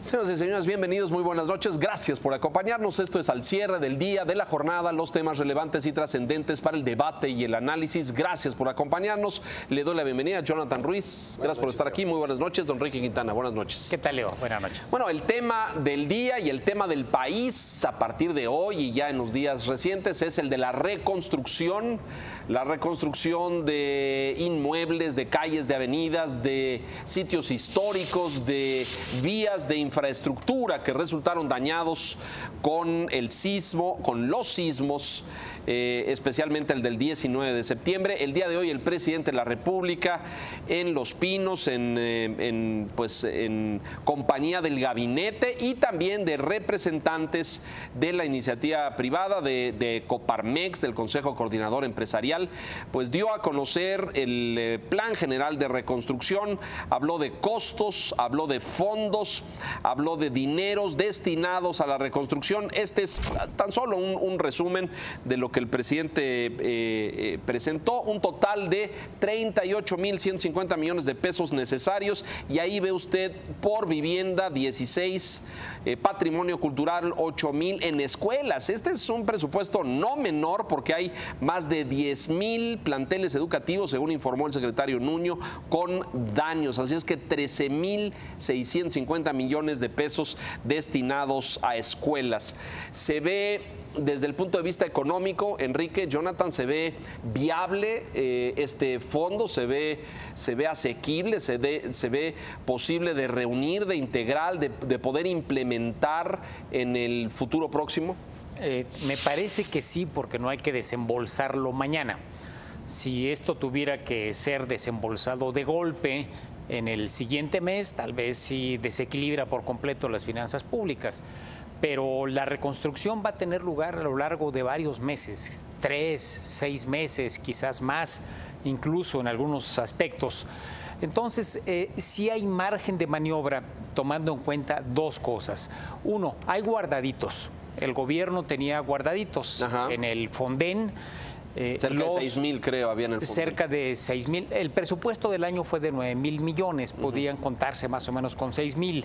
Señoras y señores, bienvenidos, muy buenas noches. Gracias por acompañarnos. Esto es Al Cierre del Día, de la jornada, los temas relevantes y trascendentes para el debate y el análisis. Gracias por acompañarnos. Le doy la bienvenida a Jonathan Ruiz. Gracias por estar aquí. Muy buenas noches. Don Enrique Quintana, buenas noches. ¿Qué tal, Leo? Buenas noches. Bueno, el tema del día y el tema del país a partir de hoy y ya en los días recientes es el de la reconstrucción de inmuebles, de calles, de avenidas, de sitios históricos, de vías de infraestructura que resultaron dañados con el sismo, con los sismos, especialmente el del 19 de septiembre. El día de hoy el presidente de la República en Los Pinos, en compañía del gabinete y también de representantes de la iniciativa privada de Coparmex, del Consejo Coordinador Empresarial, pues dio a conocer el Plan General de Reconstrucción, habló de costos, habló de fondos, habló de dineros destinados a la reconstrucción. Este es tan solo un resumen de lo que el presidente presentó, un total de 38.150 millones de pesos necesarios, y ahí ve usted por vivienda 16, patrimonio cultural 8.000 en escuelas. Este es un presupuesto no menor porque hay más de 10.000 planteles educativos, según informó el secretario Nuño, con daños. Así es que 13.650 millones de pesos destinados a escuelas. Se ve desde el punto de vista económico, Enrique, Jonathan, se ve viable este fondo, se ve asequible, se ve posible de reunir, de integrar, de poder implementar en el futuro próximo. Me parece que sí, porque no hay que desembolsarlo mañana. Si esto tuviera que ser desembolsado de golpe en el siguiente mes, tal vez sí desequilibra por completo las finanzas públicas. Pero la reconstrucción va a tener lugar a lo largo de varios meses, 3, 6 meses, quizás más, incluso en algunos aspectos. Entonces, sí hay margen de maniobra, tomando en cuenta dos cosas. Uno, hay guardaditos. El gobierno tenía guardaditos. Ajá. En el Fonden. Cerca de 6.000, creo, había en el Fonden. Cerca de 6.000. El presupuesto del año fue de 9.000 millones. Podían contarse más o menos con 6.000.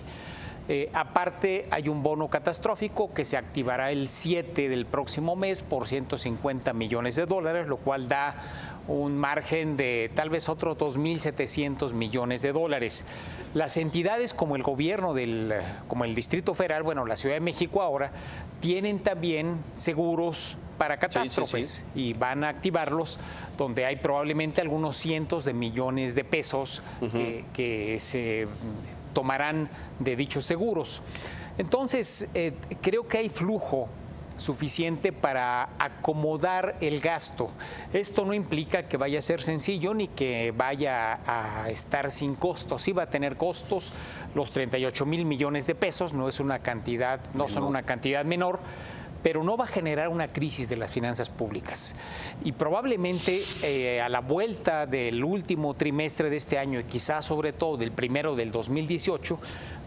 Aparte, hay un bono catastrófico que se activará el 7 del próximo mes por 150 millones de dólares, lo cual da un margen de tal vez otros 2.700 millones de dólares. Las entidades como el gobierno, como el Distrito Federal, bueno, la Ciudad de México ahora, tienen también seguros para catástrofes, y van a activarlos, donde hay probablemente algunos cientos de millones de pesos que se tomarán de dichos seguros. Entonces, creo que hay flujo suficiente para acomodar el gasto. Esto no implica que vaya a ser sencillo ni que vaya a estar sin costos. Sí va a tener costos. Los 38.000 millones de pesos no es una cantidad, no son una cantidad menor, pero no va a generar una crisis de las finanzas públicas. Y probablemente a la vuelta del último trimestre de este año, y quizás sobre todo del primero del 2018,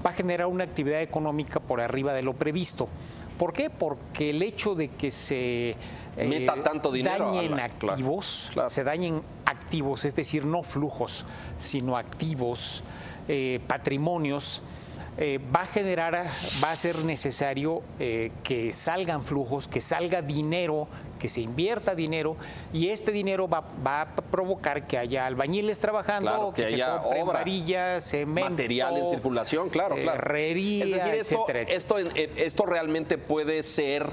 va a generar una actividad económica por arriba de lo previsto. ¿Por qué? Porque el hecho de que se meta tanto dinero, dañen activos, se dañen activos, es decir, no flujos, sino activos, patrimonios, va a ser necesario que salgan flujos, que salga dinero, que se invierta dinero, y este dinero va a provocar que haya albañiles trabajando, claro, que se compren varillas, cemento, material en circulación, claro. Herrería, es decir, etcétera. Esto realmente puede ser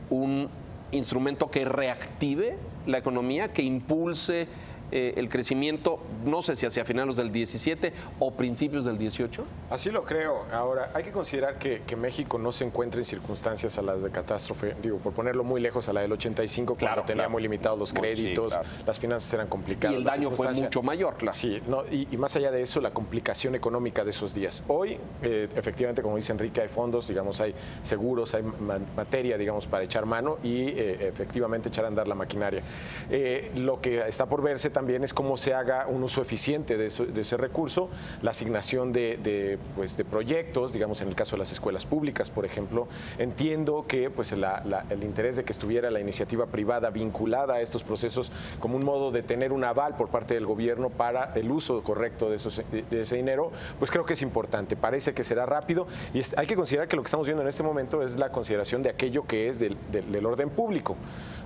un instrumento que reactive la economía, que impulse el crecimiento, no sé si hacia finales del 17 o principios del 18. Así lo creo. Ahora, hay que considerar que México no se encuentra en circunstancias a las de catástrofe, digo, por ponerlo muy lejos, a la del 85, cuando tenía muy limitados los créditos, las finanzas eran complicadas. Y el daño fue mucho mayor, claro. Sí, no, y más allá de eso, la complicación económica de esos días. Hoy, efectivamente, como dice Enrique, hay fondos, digamos, hay seguros, hay materia, digamos, para echar mano y efectivamente echar a andar la maquinaria. Lo que está por verse también es cómo se haga un uso eficiente de ese recurso, la asignación de proyectos, digamos en el caso de las escuelas públicas, por ejemplo. Entiendo que pues, el interés de que estuviera la iniciativa privada vinculada a estos procesos como un modo de tener un aval por parte del gobierno para el uso correcto de ese dinero, pues creo que es importante. Parece que será rápido y hay que considerar que lo que estamos viendo en este momento es la consideración de aquello que es del orden público.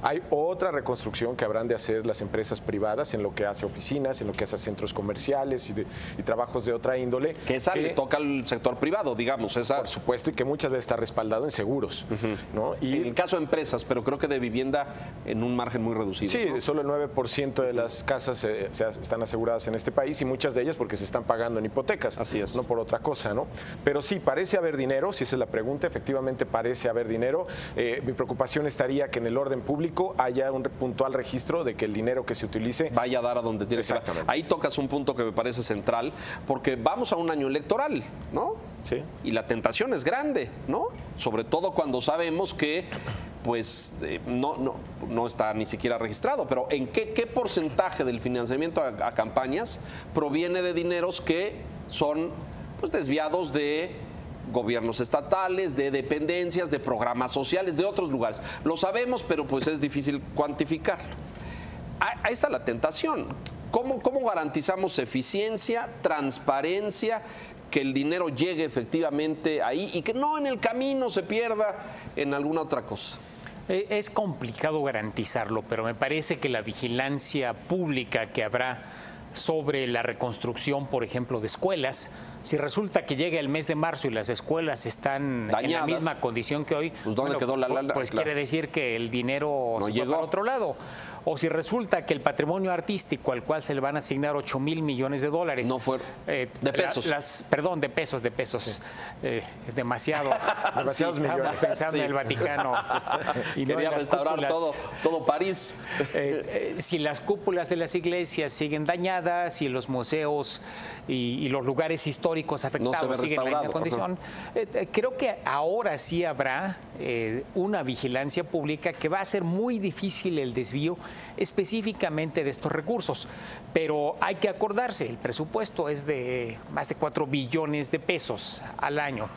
Hay otra reconstrucción que habrán de hacer las empresas privadas en lo que hace oficinas, en lo que hace centros comerciales y trabajos de otra índole. Que esa le toca al sector privado, digamos. Por supuesto, y que muchas veces está respaldado en seguros. ¿no? Y en el caso de empresas, pero creo que de vivienda en un margen muy reducido. Sí, ¿no? solo el 9% de las casas están aseguradas en este país y muchas de ellas porque se están pagando en hipotecas. Así es. No por otra cosa, ¿no? Pero sí, parece haber dinero, si esa es la pregunta, efectivamente parece haber dinero. Mi preocupación estaría que en el orden público haya un puntual registro de que el dinero que se utilice vaya a dar a donde tiene que ir. Ahí tocas un punto que me parece central, porque vamos a un año electoral, ¿no? Sí. Y la tentación es grande, ¿no? Sobre todo cuando sabemos que pues no está ni siquiera registrado, pero ¿en qué porcentaje del financiamiento a campañas proviene de dineros que son pues, desviados de gobiernos estatales, de dependencias, de programas sociales, de otros lugares? Lo sabemos, pero pues es difícil cuantificarlo. Ahí está la tentación. ¿Cómo garantizamos eficiencia, transparencia, que el dinero llegue efectivamente ahí y que no en el camino se pierda en alguna otra cosa? Es complicado garantizarlo, pero me parece que la vigilancia pública que habrá sobre la reconstrucción, por ejemplo, de escuelas, si resulta que llega el mes de marzo y las escuelas están dañadas, en la misma condición que hoy, pues ¿dónde quedó la lana? Pues claro, quiere decir que el dinero no se llegó para otro lado. O si resulta que el patrimonio artístico al cual se le van a asignar 8,000 millones de dólares. No fue de pesos. De pesos. Demasiado. Demasiados millones. Pensando en el Vaticano. Y quería restaurar todo París. Si las cúpulas de las iglesias siguen dañadas, si los museos y los lugares históricos afectados siguen en la misma condición, creo que ahora sí habrá una vigilancia pública que va a ser muy difícil el desvío específicamente de estos recursos, pero hay que acordarse, el presupuesto es de más de 4 billones de pesos al año,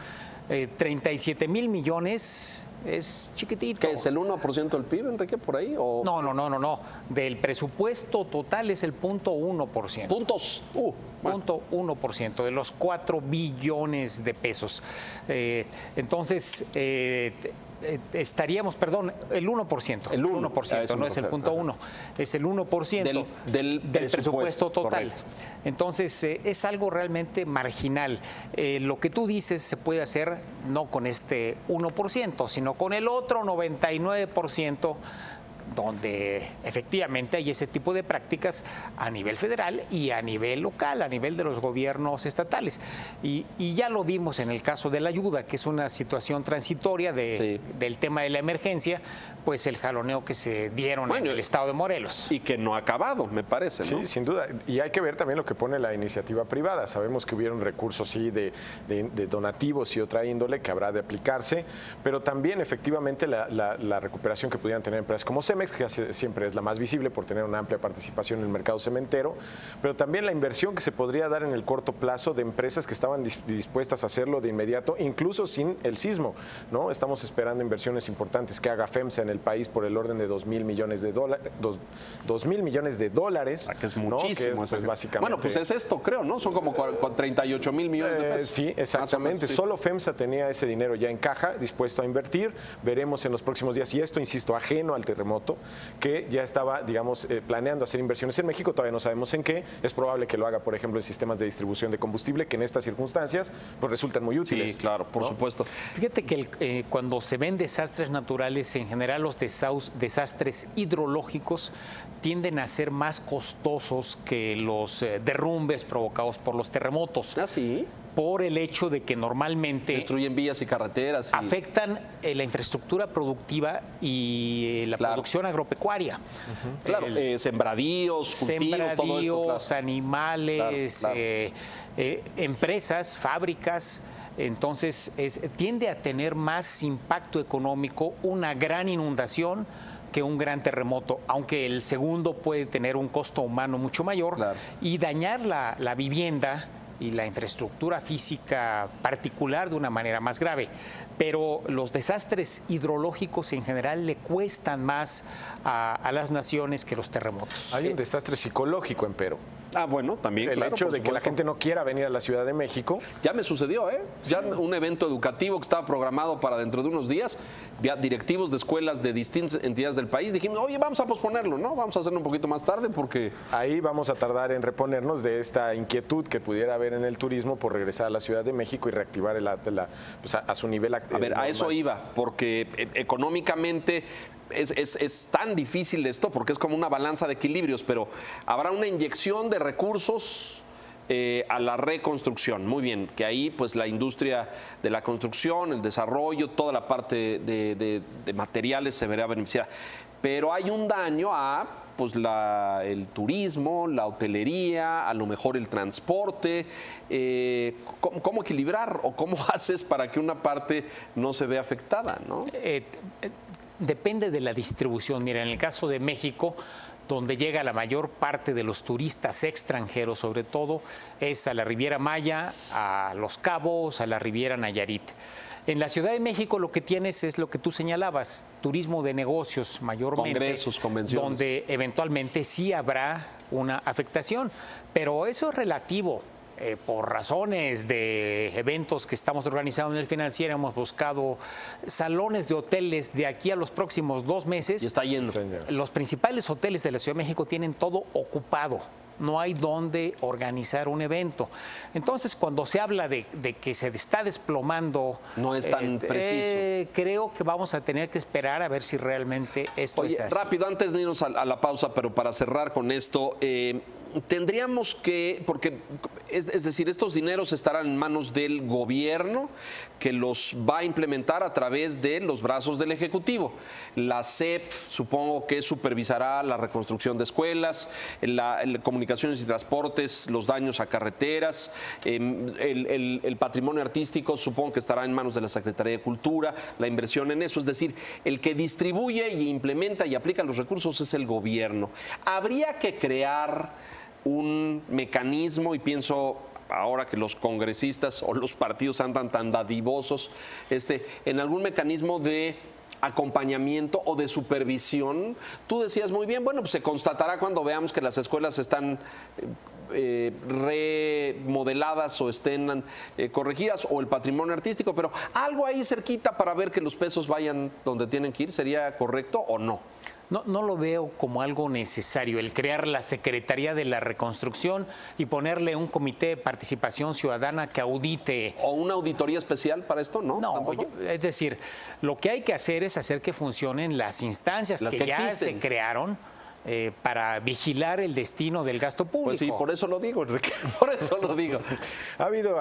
37,000 millones es chiquitito. ¿Qué es el 1% del PIB, Enrique, por ahí? ¿O? No. Del presupuesto total es el 0.1%. Puntos. Bueno. 0.1% de los 4 billones de pesos. Entonces, estaríamos, perdón, el 1%. El 1%, no es el 0.1, es el 1% del presupuesto total. Correcto. Entonces, es algo realmente marginal. Lo que tú dices se puede hacer no con este 1%, sino con el otro 99%, donde efectivamente hay ese tipo de prácticas a nivel federal y a nivel local, a nivel de los gobiernos estatales. Y ya lo vimos en el caso de la ayuda, que es una situación transitoria del tema de la emergencia, pues el jaloneo que se dieron en el estado de Morelos. Y que no ha acabado, me parece, ¿no? Sí, sin duda. Y hay que ver también lo que pone la iniciativa privada. Sabemos que hubieron recursos, sí, de donativos y otra índole que habrá de aplicarse, pero también efectivamente la recuperación que pudieran tener empresas como Cemex, que siempre es la más visible por tener una amplia participación en el mercado cementero, pero también la inversión que se podría dar en el corto plazo de empresas que estaban dispuestas a hacerlo de inmediato, incluso sin el sismo, ¿no? Estamos esperando inversiones importantes que haga FEMSA en el país por el orden de 2,000 millones de dólares. 2,000 millones de dólares. Que es muchísimo. ¿no? Que es básicamente... Bueno, pues es esto, creo, ¿no? Son como 38,000 millones de pesos. Sí, exactamente. Menos, sí. Solo FEMSA tenía ese dinero ya en caja, dispuesto a invertir. Veremos en los próximos días, y esto, insisto, ajeno al terremoto, que ya estaba, digamos, planeando hacer inversiones en México. Todavía no sabemos en qué. Es probable que lo haga, por ejemplo, en sistemas de distribución de combustible, que en estas circunstancias pues resultan muy útiles. Sí, claro, por supuesto. Fíjate que cuando se ven desastres naturales, en general los desastres hidrológicos tienden a ser más costosos que los derrumbes provocados por los terremotos. ¿Ah, sí? Por el hecho de que normalmente destruyen vías y carreteras. Afectan la infraestructura productiva y la producción agropecuaria. Claro, sembradíos, cultivos, todo esto. Claro. Animales, empresas, fábricas. Entonces, tiende a tener más impacto económico una gran inundación que un gran terremoto, aunque el segundo puede tener un costo humano mucho mayor y dañar la vivienda y la infraestructura física particular de una manera más grave. Pero los desastres hidrológicos en general le cuestan más a las naciones que los terremotos. Hay un desastre psicológico, empero. Ah, bueno, también. El hecho de que la gente no quiera venir a la Ciudad de México. Ya me sucedió, ¿eh? Ya un evento educativo que estaba programado para dentro de unos días, ya directivos de escuelas de distintas entidades del país dijimos, oye, vamos a posponerlo, ¿no? Vamos a hacerlo un poquito más tarde porque... Ahí vamos a tardar en reponernos de esta inquietud que pudiera haber en el turismo por regresar a la Ciudad de México y reactivar pues a su nivel A ver, a eso iba, porque económicamente es tan difícil esto, porque es como una balanza de equilibrios, pero habrá una inyección de recursos a la reconstrucción. Muy bien, que ahí pues la industria de la construcción, el desarrollo, toda la parte de materiales se verá beneficiada. Pero hay un daño a pues el turismo, la hotelería, a lo mejor el transporte. ¿Cómo equilibrar o cómo haces para que una parte no se vea afectada, ¿no? Depende de la distribución. Mira, en el caso de México, donde llega la mayor parte de los turistas extranjeros, sobre todo, es a la Riviera Maya, a Los Cabos, a la Riviera Nayarit. En la Ciudad de México lo que tienes es lo que tú señalabas, turismo de negocios mayormente. Congresos, convenciones. Donde eventualmente sí habrá una afectación, pero eso es relativo. Por razones de eventos que estamos organizando en el Financiero, hemos buscado salones de hoteles de aquí a los próximos 2 meses. Y está yendo. Los principales hoteles de la Ciudad de México tienen todo ocupado. No hay dónde organizar un evento. Entonces, cuando se habla de que se está desplomando... No es tan preciso. Creo que vamos a tener que esperar a ver si realmente esto es así. Rápido, antes de irnos a la pausa, pero para cerrar con esto... tendríamos que, porque es decir, estos dineros estarán en manos del gobierno que los va a implementar a través de los brazos del Ejecutivo. La SEP supongo que supervisará la reconstrucción de escuelas, la comunicaciones y transportes, los daños a carreteras, el patrimonio artístico supongo que estará en manos de la Secretaría de Cultura, la inversión en eso, es decir, el que distribuye y implementa y aplica los recursos es el gobierno. Habría que crear un mecanismo, y pienso ahora que los congresistas o los partidos andan tan dadivosos, en algún mecanismo de acompañamiento o de supervisión. Tú decías muy bien, bueno, pues se constatará cuando veamos que las escuelas están remodeladas o estén corregidas, o el patrimonio artístico, pero algo ahí cerquita para ver que los pesos vayan donde tienen que ir, ¿sería correcto o no? No lo veo como algo necesario, el crear la Secretaría de la Reconstrucción y ponerle un comité de participación ciudadana que audite. ¿O una auditoría especial para esto? No, es decir, lo que hay que hacer es hacer que funcionen las instancias que ya se crearon para vigilar el destino del gasto público. Pues sí, por eso lo digo, Enrique, por eso lo digo. Ha habido,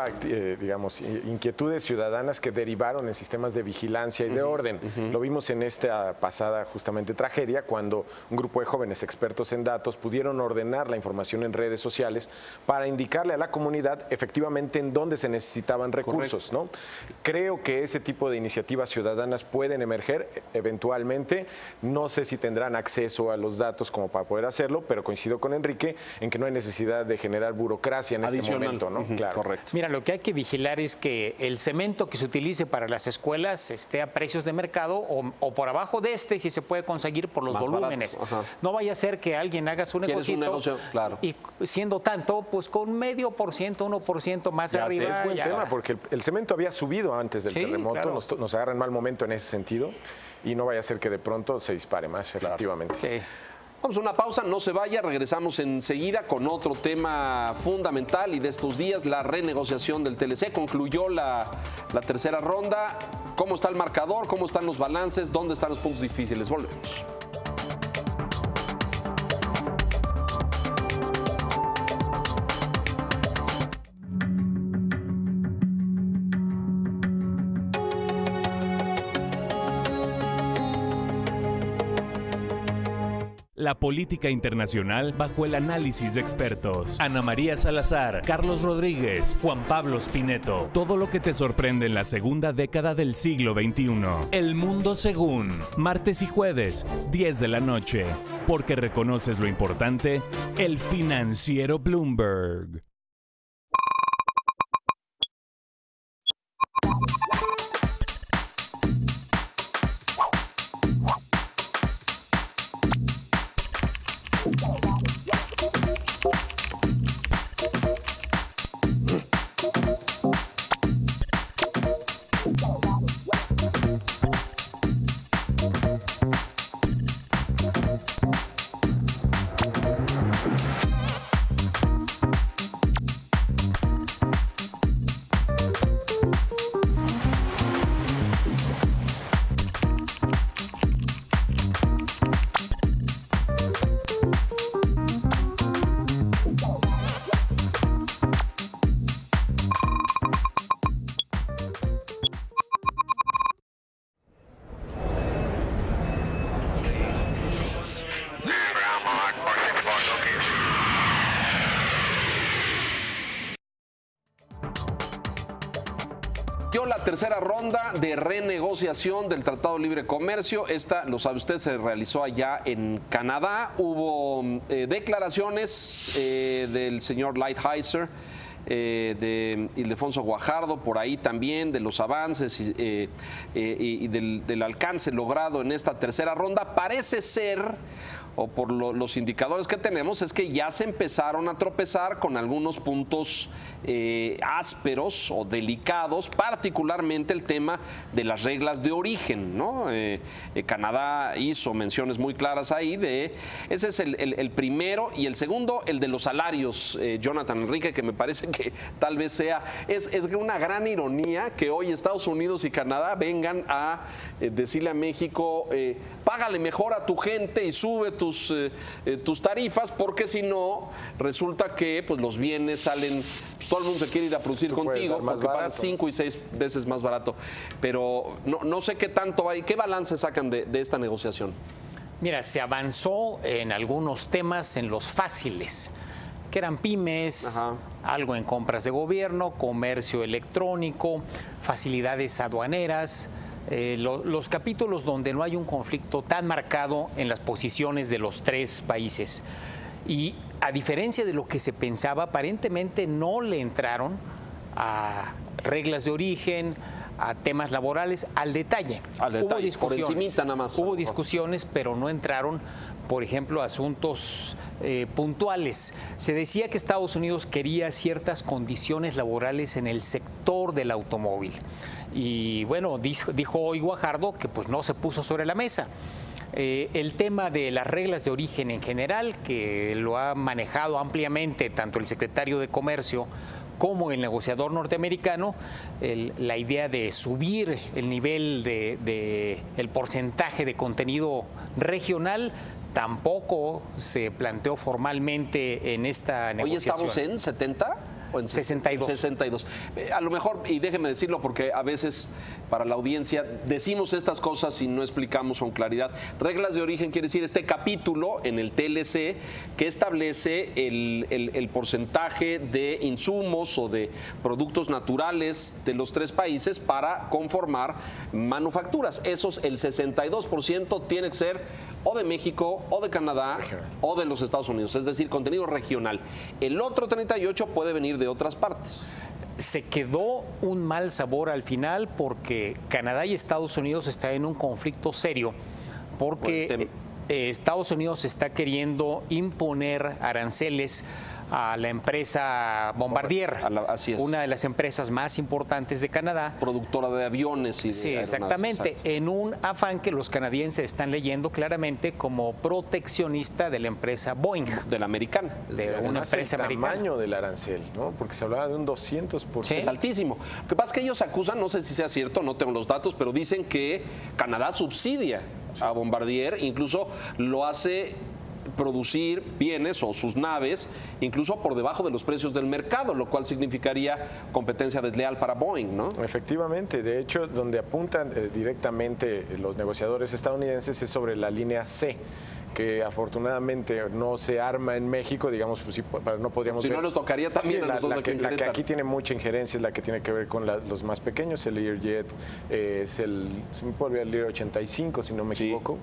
digamos, inquietudes ciudadanas que derivaron en sistemas de vigilancia y de orden. Lo vimos en esta pasada justamente tragedia, cuando un grupo de jóvenes expertos en datos pudieron ordenar la información en redes sociales para indicarle a la comunidad efectivamente en dónde se necesitaban recursos, ¿no? Creo que ese tipo de iniciativas ciudadanas pueden emerger eventualmente. No sé si tendrán acceso a los datos como para poder hacerlo, pero coincido con Enrique en que no hay necesidad de generar burocracia en este momento, ¿no? Claro. Correcto. Mira, lo que hay que vigilar es que el cemento que se utilice para las escuelas esté a precios de mercado o por abajo de si se puede conseguir por los volúmenes. No vaya a ser que alguien haga su negocio, claro, y siendo tanto, pues con 0.5%, 1% más ya arriba. Es buen tema, porque el cemento había subido antes del terremoto, claro. Nos agarra en mal momento en ese sentido, y no vaya a ser que de pronto se dispare más, efectivamente. Sí. Vamos a una pausa, no se vaya, regresamos enseguida con otro tema fundamental y de estos días, la renegociación del TLC. Concluyó la tercera ronda. ¿Cómo está el marcador? ¿Cómo están los balances? ¿Dónde están los puntos difíciles? Volvemos. La política internacional bajo el análisis de expertos. Ana María Salazar, Carlos Rodríguez, Juan Pablo Spineto. Todo lo que te sorprende en la segunda década del siglo XXI. El Mundo Según. Martes y jueves, 10 de la noche. Porque reconoces lo importante, el financiero Bloomberg. La tercera ronda de renegociación del Tratado de Libre Comercio. Esta, lo sabe usted, se realizó allá en Canadá. Hubo declaraciones del señor Lighthizer, de Ildefonso Guajardo, por ahí también, de los avances y del alcance logrado en esta tercera ronda. Parece ser, o por los indicadores que tenemos, es que ya se empezaron a tropezar con algunos puntos ásperos o delicados, particularmente el tema de las reglas de origen, ¿no? Canadá hizo menciones muy claras ahí de, ese es el primero, y el segundo, el de los salarios, Jonathan Enrique, que me parece que tal vez es una gran ironía que hoy Estados Unidos y Canadá vengan a decirle a México, págale mejor a tu gente y sube tus tarifas, porque si no, resulta que pues, los bienes salen, pues, todo el mundo se quiere ir a producir contigo, porque pagan 5 y 6 veces más barato. Pero no sé qué tanto hay, qué balance sacan de esta negociación. Mira, se avanzó en algunos temas, en los fáciles, que eran pymes, algo en compras de gobierno, comercio electrónico, facilidades aduaneras, los capítulos donde no hay un conflicto tan marcado en las posiciones de los tres países. Y a diferencia de lo que se pensaba, aparentemente no le entraron a reglas de origen, a temas laborales, al detalle. Hubo discusiones, por encimita nada más. Hubo discusiones, pero no entraron, por ejemplo, a asuntos puntuales. Se decía que Estados Unidos quería ciertas condiciones laborales en el sector del automóvil. Y bueno, dijo hoy Guajardo que pues no se puso sobre la mesa. El tema de las reglas de origen en general, que lo ha manejado ampliamente tanto el secretario de Comercio como el negociador norteamericano, la idea de subir el nivel el porcentaje de contenido regional tampoco se planteó formalmente en esta negociación. Hoy estamos en 70. En 62. 62. A lo mejor, y déjeme decirlo porque a veces para la audiencia decimos estas cosas y no explicamos con claridad. Reglas de origen quiere decir este capítulo en el TLC que establece el porcentaje de insumos o de productos naturales de los tres países para conformar manufacturas. Esos, el 62% tiene que ser o de México, o de Canadá, o de los Estados Unidos, es decir, contenido regional. El otro 38% puede venir de otras partes. Se quedó un mal sabor al final porque Canadá y Estados Unidos están en un conflicto serio, porque Estados Unidos está queriendo imponer aranceles a la empresa Bombardier, así es, una de las empresas más importantes de Canadá. Productora de aviones y de sí, exactamente, exacto. En un afán que los canadienses están leyendo claramente como proteccionista de la empresa Boeing. De la americana. De una empresa americana. El tamaño del arancel, ¿no? Porque se hablaba de un 200%. Sí. Es altísimo. Lo que pasa es que ellos acusan, no sé si sea cierto, no tengo los datos, pero dicen que Canadá subsidia a Bombardier, incluso lo hace producir bienes o sus naves incluso por debajo de los precios del mercado, lo cual significaría competencia desleal para Boeing, ¿no? Efectivamente, de hecho, donde apuntan directamente los negociadores estadounidenses es sobre la línea C, que afortunadamente no se arma en México, digamos, pues sí, no podríamos Si ver. no, nos tocaría también Sí, a nosotros aquí en la que Querétaro. aquí tiene mucha injerencia es la que tiene que ver con los más pequeños. El Learjet es se me puede olvidar, el Lear 85, si no me equivoco.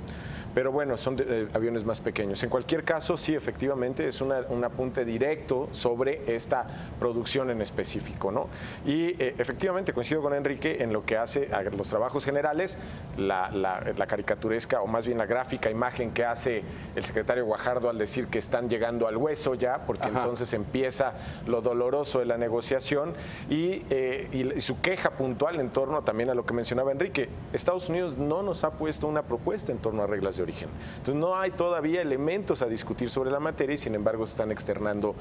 Pero bueno, son aviones más pequeños. En cualquier caso, sí, efectivamente, es un apunte directo sobre esta producción en específico, ¿no? Y efectivamente coincido con Enrique en lo que hace a los trabajos generales, la caricaturesca, o más bien la gráfica imagen que hace el secretario Guajardo al decir que están llegando al hueso ya, porque entonces empieza lo doloroso de la negociación y su queja puntual en torno también a lo que mencionaba Enrique. Estados Unidos no nos ha puesto una propuesta en torno a reglas de origen. Entonces no hay todavía elementos a discutir sobre la materia y sin embargo se están externando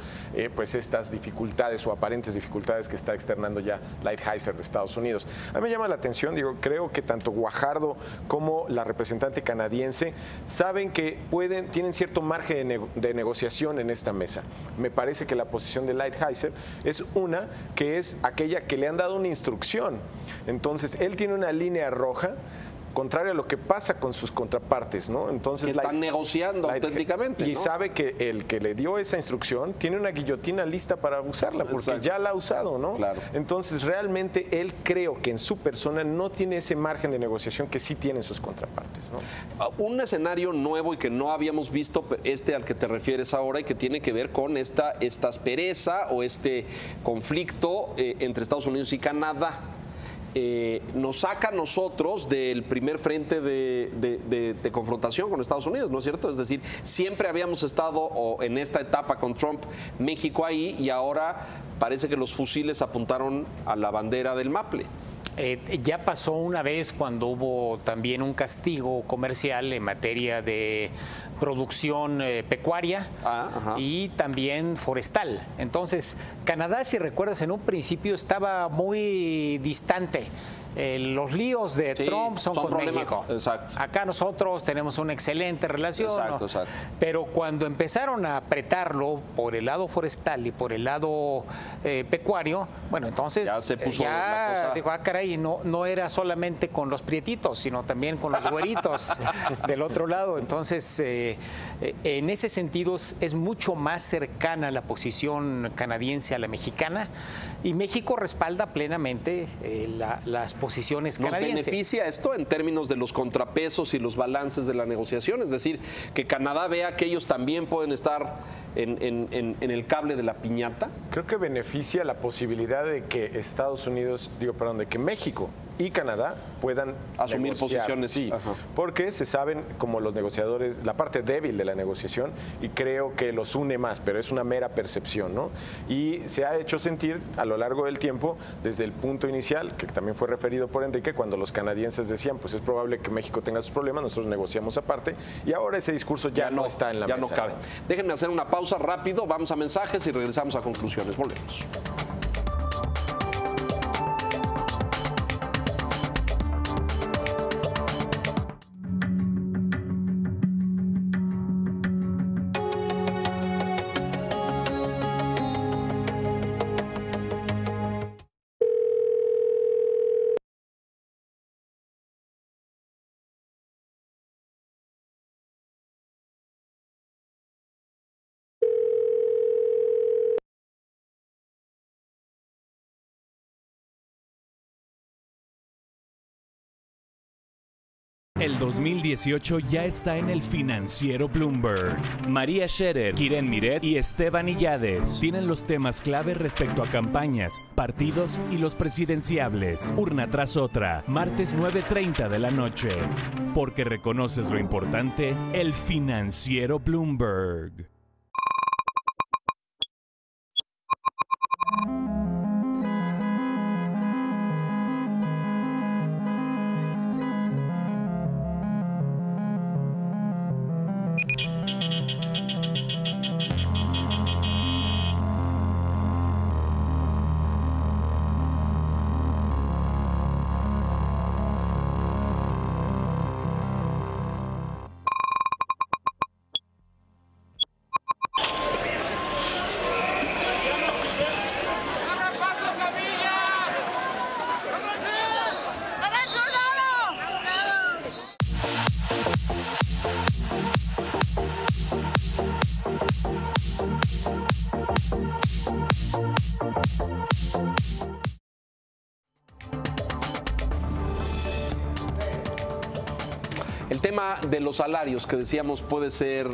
pues estas dificultades o aparentes dificultades que está externando ya Lighthizer de Estados Unidos. A mí me llama la atención, digo, creo que tanto Guajardo como la representante canadiense saben que tienen cierto margen de negociación en esta mesa. Me parece que la posición de Lighthizer es una que es aquella que le han dado una instrucción. Entonces él tiene una línea roja contrario a lo que pasa con sus contrapartes, ¿no? Entonces que están negociando auténticamente, y ¿no? sabe que el que le dio esa instrucción tiene una guillotina lista para usarla, porque Exacto. ya la ha usado, ¿no? Claro. Entonces realmente él creo que en su persona no tiene ese margen de negociación que sí tienen sus contrapartes, ¿no? Un escenario nuevo y que no habíamos visto, al que te refieres ahora, y que tiene que ver con esta aspereza o este conflicto entre Estados Unidos y Canadá. Nos saca a nosotros del primer frente de confrontación con Estados Unidos, ¿no es cierto? Es decir, siempre habíamos estado en esta etapa con Trump, México ahí, y ahora parece que los fusiles apuntaron a la bandera del Maple. Ya pasó una vez cuando hubo también un castigo comercial en materia de producción pecuaria y también forestal. Entonces, Canadá, si recuerdas, en un principio estaba muy distante. Los líos de Trump son con México. Exacto. Acá nosotros tenemos una excelente relación. Exacto, exacto. Pero cuando empezaron a apretarlo por el lado forestal y por el lado pecuario, bueno, entonces ya se puso la cosa. dijo, caray, no era solamente con los prietitos, sino también con los güeritos del otro lado. Entonces, en ese sentido es mucho más cercana la posición canadiense a la mexicana y México respalda plenamente las posiciones canadienses. ¿Nos beneficia esto en términos de los contrapesos y los balances de la negociación? Es decir, que Canadá vea que ellos también pueden estar en el cable de la piñata. Creo que beneficia la posibilidad de que de que México y Canadá puedan asumir negociar, posiciones. Sí, porque se saben como los negociadores, la parte débil de la negociación, y creo que los une más, pero es una mera percepción, ¿no? Y se ha hecho sentir a lo largo del tiempo, desde el punto inicial, que también fue referido por Enrique, cuando los canadienses decían, pues es probable que México tenga sus problemas, nosotros negociamos aparte, y ahora ese discurso ya no está en la mesa. Ya no cabe. Déjenme hacer una pausa rápido, vamos a mensajes y regresamos a conclusiones. Volvemos. El 2018 ya está en el financiero Bloomberg. María Scherer, Kiren Miret y Esteban Illades tienen los temas clave respecto a campañas, partidos y los presidenciables. Urna tras otra, martes 9:30 de la noche. Porque reconoces lo importante, el financiero Bloomberg. El tema de los salarios que decíamos puede ser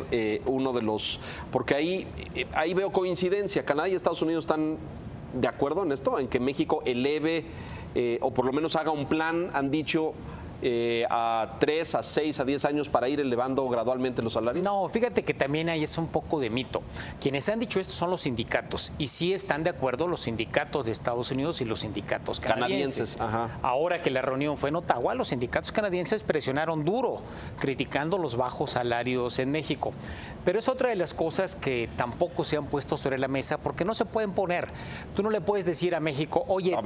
uno de los, porque ahí veo coincidencia. Canadá y Estados Unidos están de acuerdo en esto, en que México eleve o por lo menos haga un plan, han dicho, a 3, a 6, a 10 años para ir elevando gradualmente los salarios? No, fíjate que también ahí es un poco de mito. Quienes han dicho esto son los sindicatos y sí están de acuerdo los sindicatos de Estados Unidos y los sindicatos canadienses. Ajá. Ahora que la reunión fue en Ottawa, los sindicatos canadienses presionaron duro, criticando los bajos salarios en México. Pero es otra de las cosas que tampoco se han puesto sobre la mesa porque no se pueden poner. Tú no le puedes decir a México, oye,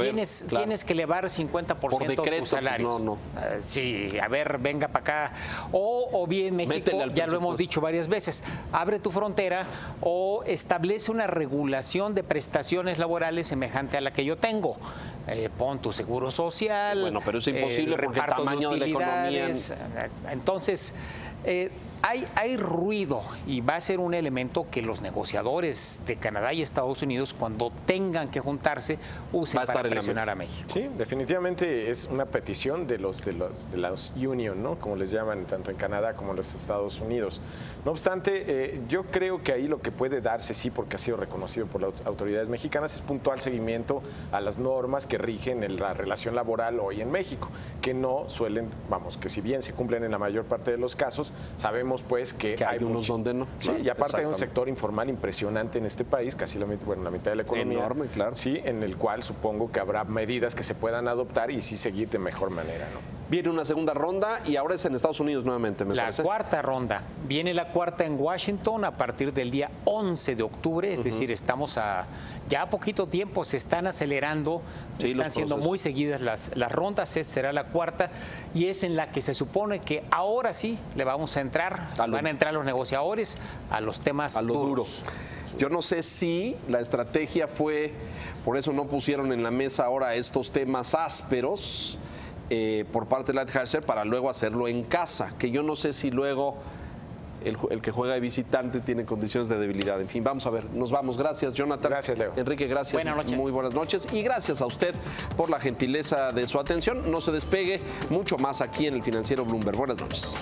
tienes que elevar 50% por decreto, tus salarios. No. Sí, a ver, venga para acá. O bien México, ya lo hemos dicho varias veces, abre tu frontera o establece una regulación de prestaciones laborales semejante a la que yo tengo. Pon tu seguro social. Bueno, pero es imposible porque el tamaño de la economía. Entonces, hay ruido y va a ser un elemento que los negociadores de Canadá y Estados Unidos, cuando tengan que juntarse, usen para presionar a México. Sí, definitivamente es una petición de los union, ¿no? Como les llaman tanto en Canadá como en los Estados Unidos. No obstante, yo creo que ahí lo que puede darse, sí, porque ha sido reconocido por las autoridades mexicanas, es puntual seguimiento a las normas que rigen en la relación laboral hoy en México, que no suelen, que si bien se cumplen en la mayor parte de los casos, sabemos pues que hay unos donde no. Sí, y aparte hay un sector informal impresionante en este país, casi la mitad de la economía. Enorme, claro. Sí, en el cual supongo que habrá medidas que se puedan adoptar y sí seguir de mejor manera, ¿no? Viene una segunda ronda y ahora es en Estados Unidos nuevamente, me parece. La cuarta ronda. Viene la cuarta en Washington a partir del día 11 de octubre, es decir, estamos ya a poquito tiempo, se están acelerando, están siendo muy seguidas las rondas, esta será la cuarta y es en la que se supone que ahora sí le vamos a entrar, van a entrar los negociadores a los temas a lo duros. Duro. Yo no sé si la estrategia fue, por eso no pusieron en la mesa ahora estos temas ásperos, por parte de Lighthizer para luego hacerlo en casa, que yo no sé si luego el que juega de visitante tiene condiciones de debilidad. En fin, vamos a ver, nos vamos. Gracias, Jonathan. Gracias, Leo. Enrique, gracias. Buenas noches. Muy buenas noches. Y gracias a usted por la gentileza de su atención. No se despegue, mucho más aquí en el Financiero Bloomberg. Buenas noches.